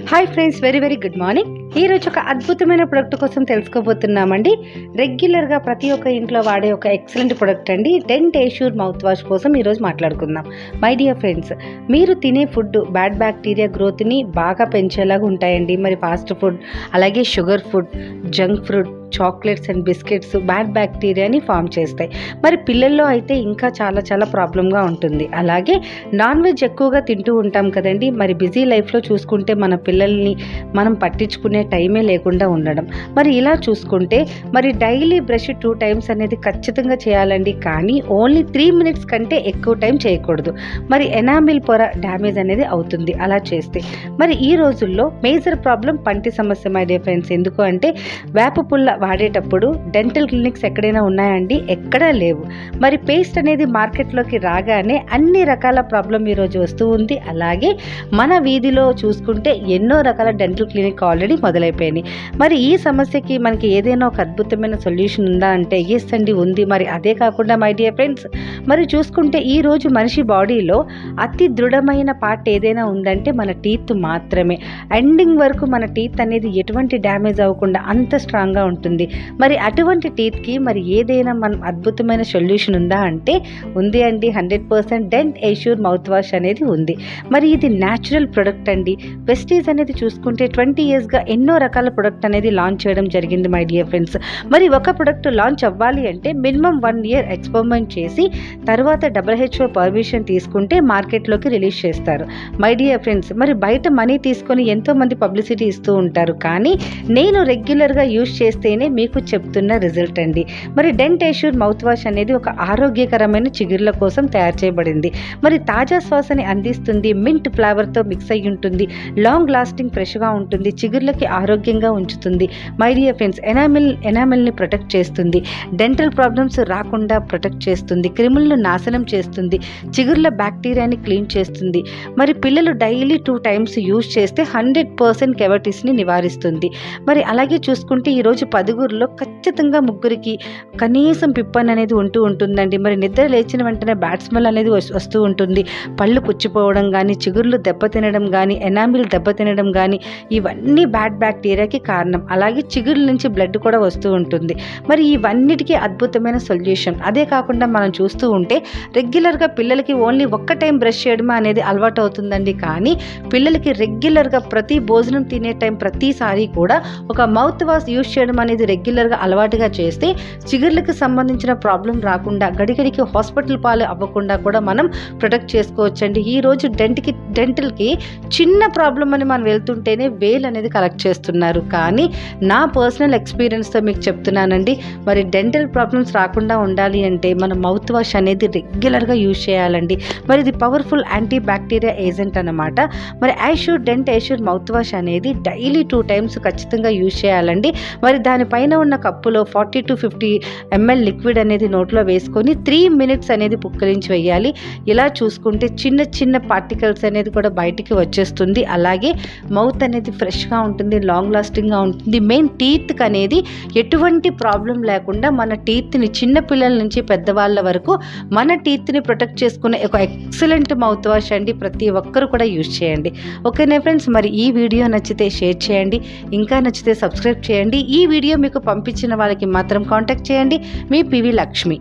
Hi friends, very good morning. ఈరోజు ఒక అద్భుతమైన ప్రొడక్ట్ కోసం తెలుసుకోబోతున్నామండి. రెగ్యులర్గా ప్రతి ఒక్క ఇంట్లో వాడే ఒక ఎక్సలెంట్ ప్రొడక్ట్ అండి. డెంట్ ఏష్యూర్ మౌత్ వాష్ కోసం ఈరోజు మాట్లాడుకుందాం. మై డియర్ ఫ్రెండ్స్, మీరు తినే ఫుడ్ బ్యాడ్ బ్యాక్టీరియా గ్రోత్ని బాగా పెంచేలాగా ఉంటాయండి. మరి ఫాస్ట్ ఫుడ్, అలాగే sugar food, junk food, chocolates and biscuits bad బ్యాక్టీరియాని ఫామ్ చేస్తాయి. మరి పిల్లల్లో అయితే ఇంకా చాలా ప్రాబ్లంగా ఉంటుంది. అలాగే నాన్ వెజ్ ఎక్కువగా తింటూ ఉంటాం కదండి. మరి బిజీ లైఫ్లో చూసుకుంటే మన పిల్లల్ని మనం పట్టించుకునే టైమే లేకుండా ఉండడం. మరి ఇలా చూసుకుంటే మరి డైలీ బ్రష్ 2 times అనేది ఖచ్చితంగా చేయాలండి. కానీ ఓన్లీ 3 minutes కంటే ఎక్కువ టైం చేయకూడదు. మరి ఎనామిల్ పొర డ్యామేజ్ అనేది అవుతుంది అలా చేస్తే. మరి ఈ రోజుల్లో మేజర్ ప్రాబ్లం పంటి సమస్య మై డియర్ ఫ్రెండ్స్. ఎందుకు అంటే వేప పుల్ల వాడేటప్పుడు డెంటల్ క్లినిక్స్ ఎక్కడైనా ఉన్నాయండి? ఎక్కడా లేవు. మరి పేస్ట్ అనేది మార్కెట్లోకి రాగానే అన్ని రకాల ప్రాబ్లం ఈరోజు వస్తూ ఉంది. అలాగే మన వీధిలో చూసుకుంటే ఎన్నో రకాల డెంటల్ క్లినిక్ ఆల్రెడీ మొదలైపోయినాయి. మరి ఈ సమస్యకి మనకి ఏదైనా ఒక అద్భుతమైన సొల్యూషన్ ఉందా అంటే ఎస్ అండి, ఉంది. మరి అదే కాకుండా మై డియర్ ఫ్రెండ్స్, మరి చూసుకుంటే ఈరోజు మనిషి బాడీలో అతి దృఢమైన పార్ట్ ఏదైనా ఉందంటే మన టీత్ మాత్రమే. ఎండింగ్ వరకు మన టీత్ అనేది ఎటువంటి డ్యామేజ్ అవ్వకుండా అంత స్ట్రాంగ్గా ఉంటుంది. మరి అటువంటి టీత్కి మరి ఏదైనా మనం అద్భుతమైన సొల్యూషన్ ఉందా అంటే ఉంది అండి. 100% డెంట్ ఏష్యూర్ మౌత్ వాష్ అనేది ఉంది. మరి ఇది న్యాచురల్ ప్రొడక్ట్ అండి. వెస్టీజ్ అనేది చూసుకుంటే 20 yearsగా ఎన్నో రకాల ప్రొడక్ట్ అనేది లాంచ్ చేయడం జరిగింది మై డియర్ ఫ్రెండ్స్. మరి ఒక ప్రొడక్ట్ లాంచ్ అవ్వాలి అంటే మినిమం 1 year ఎక్స్పెరిమెంట్ చేసి తర్వాత WHO పర్మిషన్ తీసుకుంటే మార్కెట్లోకి రిలీజ్ చేస్తారు మై డియర్ ఫ్రెండ్స్. మరి బయట మనీ తీసుకొని ఎంతోమంది పబ్లిసిటీ ఇస్తూ ఉంటారు. కానీ నేను రెగ్యులర్గా యూజ్ చేస్తేనే మీకు చెప్తున్న రిజల్ట్ అండి. మరి డెంట్ ఏష్యూర్ మౌత్ వాష్ అనేది ఒక ఆరోగ్యకరమైన చిగుర్ల కోసం తయారు చేయబడింది. మరి తాజా శ్వాసని అందిస్తుంది. మింట్ ఫ్లేవర్తో మిక్స్ అయ్యి ఉంటుంది. లాంగ్ లాస్టింగ్ ఫ్రెష్గా ఉంటుంది. చిగుర్లకి ఆరోగ్యంగా ఉంచుతుంది మై డియర్ ఫ్రెండ్స్. ఎనామిల్ని ప్రొటెక్ట్ చేస్తుంది. డెంటల్ ప్రాబ్లమ్స్ రాకుండా ప్రొటెక్ట్ చేస్తుంది. క్రిములను నాశనం చేస్తుంది. చిగుర్ల బ్యాక్టీరియాని క్లీన్ చేస్తుంది. మరి పిల్లలు డైలీ 2 times యూజ్ చేస్తే 100% కెవిటీస్ని నివారిస్తుంది. మరి అలాగే చూసుకుంటే ఈరోజు 10గురిలో ఖచ్చితంగా 3 కనీసం పిప్పన్ అనేది ఉంటుందండి. మరి నిద్ర లేచిన వెంటనే బ్యాడ్ స్మెల్ అనేది వస్తూ ఉంటుంది. పళ్ళు పుచ్చిపోవడం కానీ, చిగుర్లు దెబ్బతినడం కానీ, ఎనామిల్ దెబ్బతినడం కానీ, ఇవన్నీ బ్యాడ్ బ్యాక్టీరియాకి కారణం. అలాగే చిగుర్ల నుంచి బ్లడ్ కూడా వస్తూ ఉంటుంది. మరి ఇవన్నిటికీ అద్భుతమైన సొల్యూషన్. అదే కాకుండా మనం చూస్తూ ఉంటే రెగ్యులర్గా పిల్లలకి ఓన్లీ ఒక్క టైం బ్రష్ చేయడం అనేది అలవాటు అవుతుందండి. కానీ పిల్లలకి రెగ్యులర్గా ప్రతి భోజనం తినే టైం ప్రతిసారి కూడా ఒక మౌత్ వాష్ యూజ్ చేయడం అనేది రెగ్యులర్గా అలవాటుగా చేస్తే చిగుర్లకు సంబంధించిన ప్రాబ్లం రాకుండా, గడిగడికి హాస్పిటల్ పాలు అవ్వకుండా కూడా మనం ప్రొటెక్ట్ చేసుకోవచ్చండి. ఈరోజు డెంటల్కి చిన్న ప్రాబ్లం అని మనం వెళ్తుంటేనే వేల్ అనేది కలెక్ట్ చేస్తున్నారు. కానీ నా పర్సనల్ ఎక్స్పీరియన్స్తో మీకు చెప్తున్నానండి. మరి డెంటల్ ప్రాబ్లమ్స్ రాకుండా ఉండాలి అంటే మన మౌత్ వాష్ అనేది రెగ్యులర్గా యూజ్ చేయాలండి. మరి ఇది పవర్ఫుల్ యాంటీ బ్యాక్టీరియా ఏజెంట్ అన్నమాట. మరి డెంట్ ఏష్యూర్ మౌత్ వాష్ అనేది డైలీ 2 times ఖచ్చితంగా యూజ్ చేయాలండి. మరి దానిపైన ఉన్న కప్పులో 40 to 50 ml లిక్విడ్ అనేది నోట్లో వేసుకొని 3 minutes అనేది పుక్కిలించి వేయాలి. ఇలా చూసుకుంటే చిన్న పార్టికల్స్ అనేది కూడా బయటికి వచ్చేస్తుంది. అలాగే మౌత్ అనేది ఫ్రెష్గా ఉంటుంది, లాంగ్ లాస్టింగ్గా ఉంటుంది. మెయిన్ టీత్కి అనేది ఎటువంటి ప్రాబ్లం లేకుండా మన టీత్ని చిన్న పిల్లల నుంచి పెద్దవాళ్ళ వరకు మన టీత్ని ప్రొటెక్ట్ చేసుకునే ఒక ఎక్సలెంట్ మౌత్ వాష్ అండి. ప్రతి ఒక్కరు కూడా యూజ్ చేయండి. ఓకేనా ఫ్రెండ్స్? మరి ఈ వీడియో నచ్చితే షేర్ చేయండి, ఇంకా నచ్చితే సబ్స్క్రైబ్ చేయండి. ఈ వీడియో మీకు పంపించిన వాళ్ళకి మాత్రం కాంటాక్ట్ చేయండి. మీ పివి లక్ష్మి.